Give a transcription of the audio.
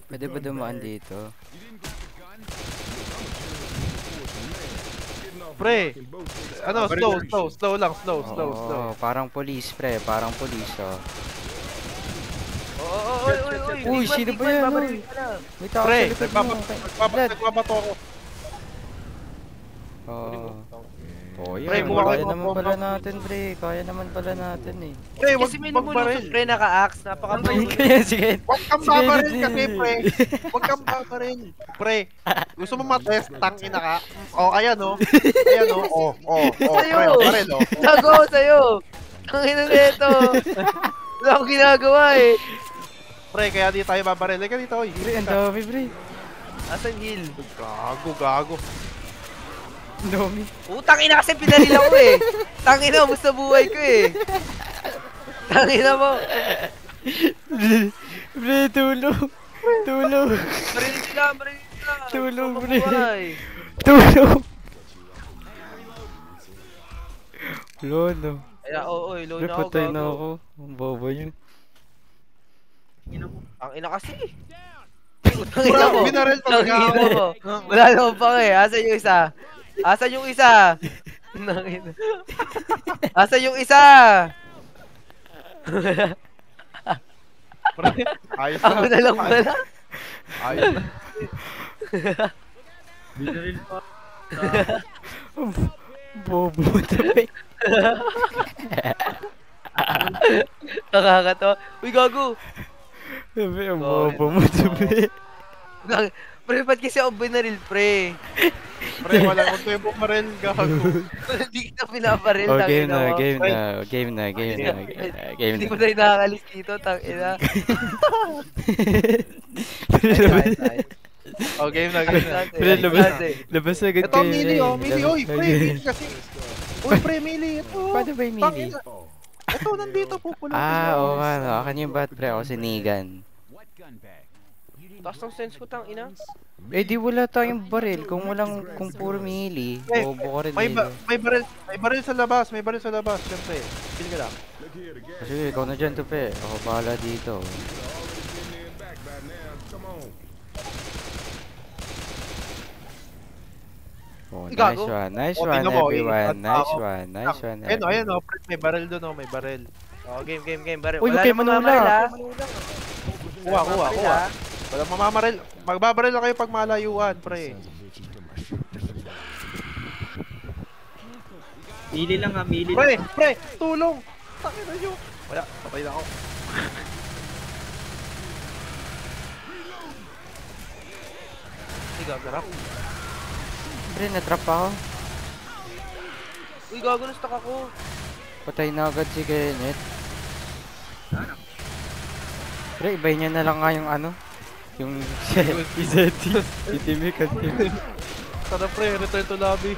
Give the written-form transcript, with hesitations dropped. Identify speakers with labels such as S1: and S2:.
S1: Pwede ba dumaan dito?
S2: Pre, ano, slow lang, slow.
S1: Oo, parang police, pre. Parang police, oh.
S3: Uy,
S1: Uy, sino ba yan, uy? May tao sa
S2: Pre,
S1: likod mo. Vlad.
S2: nagbabato ako.
S1: Oo. Oh,
S2: Pre,
S1: yan.
S2: kuha ko
S1: Kaya
S2: yung
S1: naman
S2: bomba.
S1: pala natin, pre. Kaya naman pala natin, eh.
S2: Pre, wag
S3: Kasi may
S2: magbaril.
S3: lumulusot, pre, naka-axe. Napaka-power.
S1: Kaya, sige.
S2: Wag kang
S1: Sige,
S2: babaril
S1: sige.
S2: kasi, pre. Wag kang babaril. Pre, gusto mo matest, tangina ka? Oh, ayan, oh. Ayan, oh. Pre,
S3: Sa'yo!
S2: baril, oh.
S3: Gago ako sa'yo! Ang ina nito! Wala akong ginagawa eh!
S2: Pre, kaya di tayo babaril. Ika dito, oy.
S1: Pre, ang dami, pre.
S3: Asan heal?
S2: Gago.
S1: Ang dami.
S3: Utang ina kasi pinaril ako eh! Tangina, musta buhay ko eh! Tangina mo!
S1: Pre, tulong. Tulong.
S3: Maril sila!
S1: Tulong,
S3: Gusto ko
S1: pre.
S3: mabuhay.
S1: Tulong. Lolo.
S3: Kaya, oo, low
S1: Pre,
S3: na ako,
S1: patay na
S3: gago.
S1: ako. Ang bobo yun.
S3: Ang ina kasi. Utang ina mo.
S2: Binaril
S3: Utang
S2: talaga
S3: ina
S2: ako.
S3: mo. Wala naman pa eh. Asan yung isa? Asan yung isa? Nangina. Asan yung isa?
S2: Pre, ayos
S3: Ako na lang pala.
S2: Ayos na.
S1: Bobo tabi.
S3: Nakakatawa. Uy, gago.
S1: Sabi, ang bobo mo tabi.
S3: Pre, ba't kasi ako binaril, pre?
S2: Pre, wala akong tempo baril. Gago.
S3: Hindi kita pinabaril,
S1: Oh,
S3: tangina mo.
S1: game na.
S3: Hindi mo tayo nakakalis dito, tangina.
S2: Oh, game na.
S1: Pre, labas agad
S2: Ito,
S1: kayo.
S2: Mili, oh. Mili, oy. Pre, Mili kasi. Uy, pre, Mili. Ito.
S1: Paano ba yung Mili?
S2: Tangina. Ito, nandito. Pupulutin
S1: Oo nga, no. Akin yung bat, pre. Ako sinigan.
S3: Taas ng sense ko, tangina.
S1: Eh, di wala tayong baril. Kung puro Mili, bobo ka rin dito.
S2: May baril sa labas. Siyempre. Pili ka lang.
S1: Kasi ikaw na dyan, tupe. Ako bahala dito. Oh,
S3: Gago.
S1: nice
S2: Oh,
S1: one,
S2: tingnan mo,
S1: everyone.
S2: ingat
S1: Nice one.
S2: Ayun, oh. Pre, may baril doon, oh. May baril.
S3: Oh, game. Baril.
S1: Uy,
S3: Wala
S1: okay,
S3: namang
S1: manula.
S3: mamaril, ah.
S2: Kuha.
S3: ah.
S2: Wala mamamaril. Magbabaril lang kayo pag malayuan, pre.
S4: Mili lang.
S2: Pre, tulong! Takina nyo! Wala, patay na ako.
S3: Uy, gago na.
S1: Pre, natrap ako.
S3: Uy, gago na stuck ako.
S1: Patay na agad si Kenneth. Pre, ibay niya na lang nga yung ano. Yung Izeti. Itimi kasi.
S2: Tara pre, return to lobby.